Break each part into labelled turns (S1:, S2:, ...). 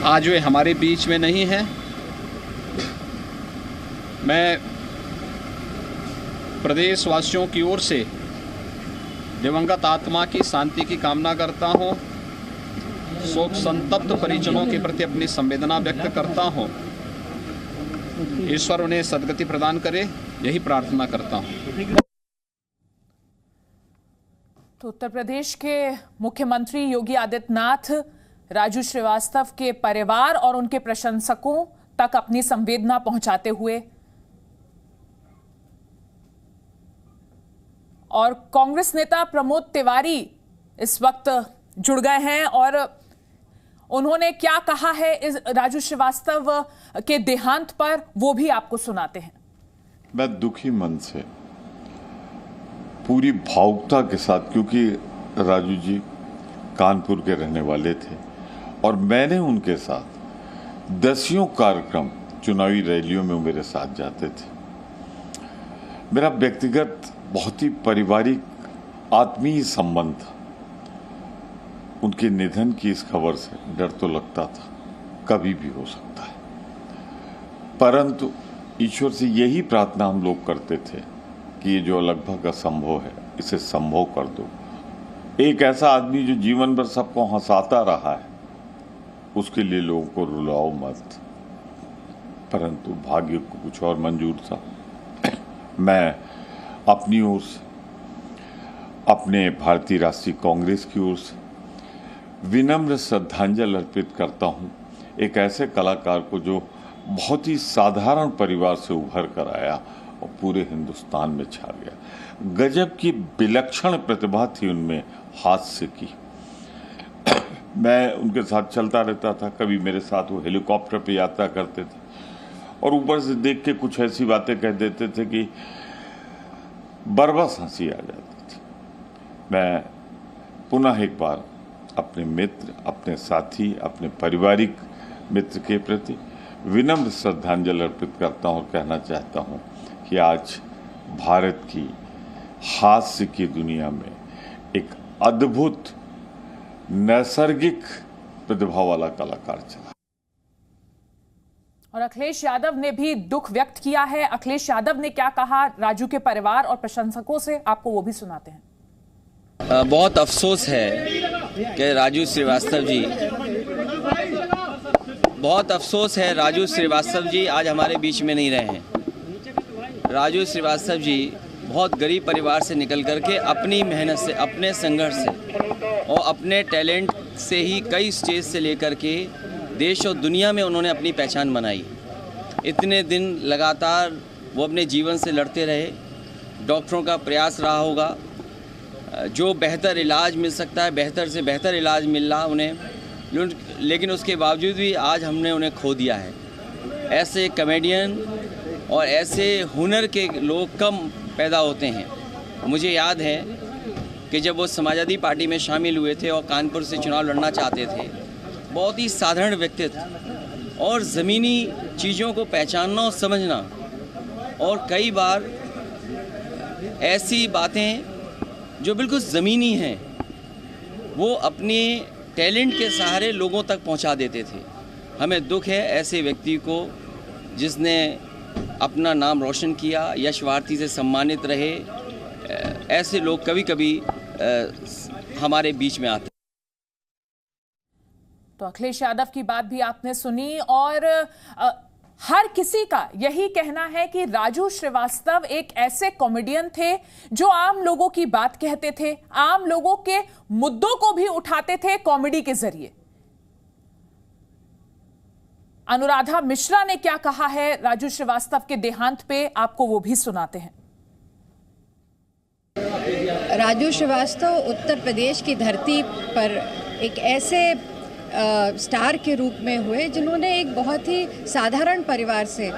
S1: आज वे हमारे बीच में नहीं हैं। मैं प्रदेशवासियों की ओर से दिवंगत आत्मा की शांति की कामना करता हूं। शोक संतप्त परिजनों के प्रति अपनी संवेदना व्यक्त करता हूं। ईश्वर उन्हें सद्गति प्रदान करे, यही प्रार्थना करता हूं।
S2: तो उत्तर प्रदेश के मुख्यमंत्री योगी आदित्यनाथ राजू श्रीवास्तव के परिवार और उनके प्रशंसकों तक अपनी संवेदना पहुंचाते हुए, और कांग्रेस नेता प्रमोद तिवारी इस वक्त जुड़ गए हैं और उन्होंने क्या कहा है इस राजू श्रीवास्तव के देहांत पर, वो भी आपको सुनाते हैं।
S3: मैं दुखी मन से, पूरी भावुकता के साथ, क्योंकि राजू जी कानपुर के रहने वाले थे और मैंने उनके साथ दसियों कार्यक्रम, चुनावी रैलियों में मेरे साथ जाते थे। मेरा व्यक्तिगत बहुत ही पारिवारिक आत्मीय संबंध था। उनके निधन की इस खबर से डर तो लगता था, कभी भी हो सकता है, परंतु ईश्वर से यही प्रार्थना हम लोग करते थे कि ये जो लगभग असंभव है, इसे संभव कर दो। एक ऐसा आदमी जो जीवन भर सबको हंसाता रहा है, उसके लिए लोगों को रुलाओ मत। परंतु भाग्य को कुछ और मंजूर था। मैं अपनी ओर से, अपने भारतीय राष्ट्रीय कांग्रेस की ओर से विनम्र श्रद्धांजलि अर्पित करता हूं एक ऐसे कलाकार को जो बहुत ही साधारण परिवार से उभर कर आया और पूरे हिंदुस्तान में छा गया। गजब की विलक्षण प्रतिभा थी उनमें, हास्य की। मैं उनके साथ चलता रहता था, कभी मेरे साथ वो हेलीकॉप्टर पे यात्रा करते थे और ऊपर से देख के कुछ ऐसी बातें कह देते थे कि बरबस हंसी आ जाती थी। मैं पुनः एक बार अपने मित्र, अपने साथी, अपने पारिवारिक मित्र के प्रति विनम्र श्रद्धांजलि अर्पित करता हूं और कहना चाहता हूं कि आज भारत की हास्य की दुनिया में एक अद्भुत नैसर्गिक प्रतिभा वाला कलाकार चला।
S2: और अखिलेश यादव ने भी दुख व्यक्त किया है। अखिलेश यादव ने क्या कहा राजू के परिवार और प्रशंसकों से, आपको वो भी सुनाते हैं।
S4: बहुत अफसोस है कि राजू श्रीवास्तव जी, बहुत अफसोस है राजू श्रीवास्तव जी आज हमारे बीच में नहीं रहे हैं। राजू श्रीवास्तव जी बहुत गरीब परिवार से निकल करके अपनी मेहनत से, अपने संघर्ष से और अपने टैलेंट से ही कई स्टेज से लेकर के देश और दुनिया में उन्होंने अपनी पहचान बनाई। इतने दिन लगातार वो अपने जीवन से लड़ते रहे। डॉक्टरों का प्रयास रहा होगा, जो बेहतर इलाज मिल सकता है, बेहतर से बेहतर इलाज मिल रहा उन्हें, लेकिन उसके बावजूद भी आज हमने उन्हें खो दिया है। ऐसे कॉमेडियन और ऐसे हुनर के लोग कम पैदा होते हैं। मुझे याद है कि जब वो समाजवादी पार्टी में शामिल हुए थे और कानपुर से चुनाव लड़ना चाहते थे, बहुत ही साधारण व्यक्तित्व और ज़मीनी चीज़ों को पहचानना और समझना, और कई बार ऐसी बातें जो बिल्कुल ज़मीनी हैं वो अपने टैलेंट के सहारे लोगों तक पहुंचा देते थे। हमें दुख है ऐसे व्यक्ति को जिसने अपना नाम रोशन किया, यश भारती से सम्मानित रहे। ऐसे लोग कभी कभी हमारे बीच में आते।
S2: तो अखिलेश यादव की बात भी आपने सुनी और हर किसी का यही कहना है कि राजू श्रीवास्तव एक ऐसे कॉमेडियन थे जो आम लोगों की बात कहते थे, आम लोगों के मुद्दों को भी उठाते थे कॉमेडी के जरिए। अनुराधा मिश्रा ने क्या कहा है राजू श्रीवास्तव के देहांत पे, आपको वो भी सुनाते हैं।
S5: राजू श्रीवास्तव उत्तर प्रदेश की धरती पर एक ऐसे स्टार के रूप में हुए जिन्होंने एक बहुत ही साधारण परिवार से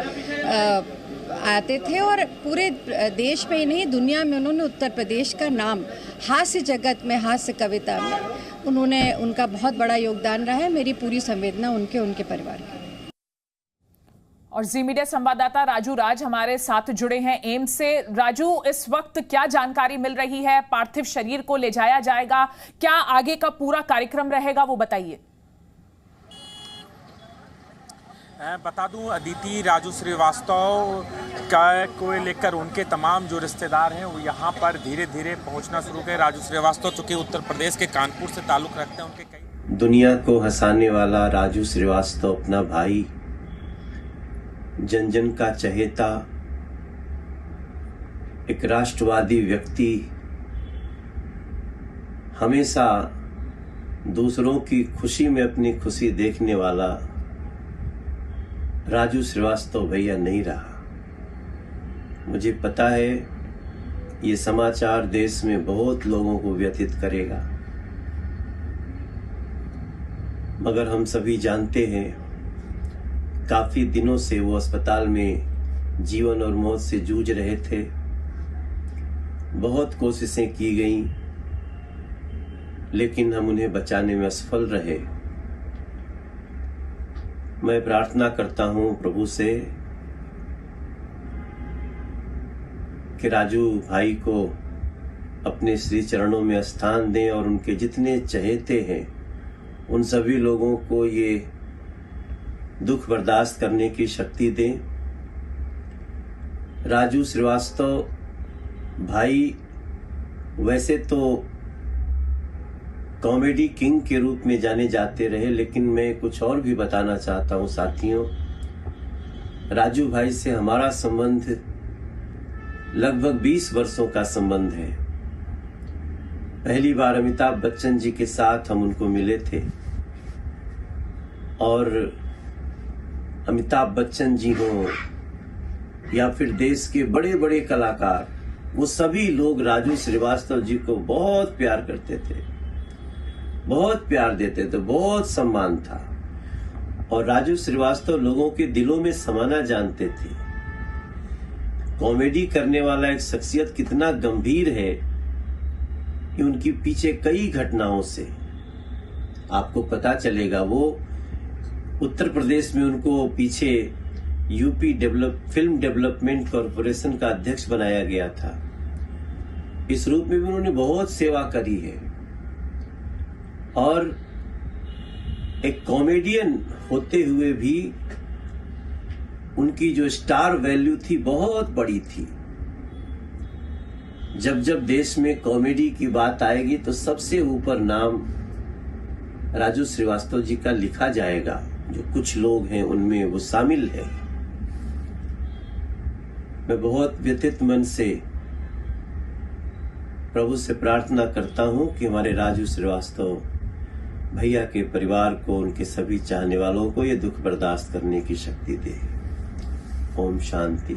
S5: आते थे और पूरे देश में ही नहीं दुनिया में उन्होंने उत्तर प्रदेश का नाम हास्य जगत में, हास्य कविता में उनका बहुत बड़ा योगदान रहा है। मेरी पूरी संवेदना उनके परिवार की।
S2: और जी मीडिया संवाददाता राजू राज हमारे साथ जुड़े हैं एम्स से। राजू, इस वक्त क्या जानकारी मिल रही है? पार्थिव शरीर को ले जाया जाएगा, क्या आगे का पूरा कार्यक्रम रहेगा, वो बताइए।
S6: बता दूं, अदिति राजू श्रीवास्तव को लेकर उनके तमाम जो रिश्तेदार हैं वो यहाँ पर धीरे धीरे पहुँचना शुरू गए। राजू श्रीवास्तव चूँकि उत्तर प्रदेश के कानपुर से ताल्लुक़ रखते हैं, उनके कई
S7: दुनिया को हंसाने वाला राजू श्रीवास्तव अपना भाई, जन जन का चहेता, एक राष्ट्रवादी व्यक्ति, हमेशा दूसरों की खुशी में अपनी खुशी देखने वाला राजू श्रीवास्तव भैया नहीं रहा। मुझे पता है ये समाचार देश में बहुत लोगों को व्यथित करेगा, मगर हम सभी जानते हैं काफी दिनों से वो अस्पताल में जीवन और मौत से जूझ रहे थे। बहुत कोशिशें की गईं, लेकिन हम उन्हें बचाने में असफल रहे। मैं प्रार्थना करता हूं प्रभु से कि राजू भाई को अपने श्री चरणों में स्थान दें और उनके जितने चहेते हैं उन सभी लोगों को ये दुख बर्दाश्त करने की शक्ति दें। राजू श्रीवास्तव भाई वैसे तो कॉमेडी किंग के रूप में जाने जाते रहे, लेकिन मैं कुछ और भी बताना चाहता हूं साथियों। राजू भाई से हमारा संबंध लगभग 20 वर्षों का संबंध है। पहली बार अमिताभ बच्चन जी के साथ हम उनको मिले थे और अमिताभ बच्चन जी हो या फिर देश के बड़े बड़े कलाकार, वो सभी लोग राजू श्रीवास्तव जी को बहुत प्यार करते थे, बहुत प्यार देते थे, बहुत सम्मान था। और राजू श्रीवास्तव लोगों के दिलों में समाना जानते थे। कॉमेडी करने वाला एक शख्सियत कितना गंभीर है कि उनकी पीछे कई घटनाओं से आपको पता चलेगा। वो उत्तर प्रदेश में उनको पीछे यूपी फिल्म डेवलपमेंट कॉरपोरेशन का अध्यक्ष बनाया गया था। इस रूप में भी उन्होंने बहुत सेवा करी है और एक कॉमेडियन होते हुए भी उनकी जो स्टार वैल्यू थी बहुत बड़ी थी। जब जब देश में कॉमेडी की बात आएगी तो सबसे ऊपर नाम राजू श्रीवास्तव जी का लिखा जाएगा। जो कुछ लोग हैं उनमें वो शामिल है। मैं बहुत व्यथित मन से प्रभु से प्रार्थना करता हूं कि हमारे राजू श्रीवास्तव भैया के परिवार को, उनके सभी चाहने वालों को ये दुख बर्दाश्त करने की शक्ति दे। ओम शांति।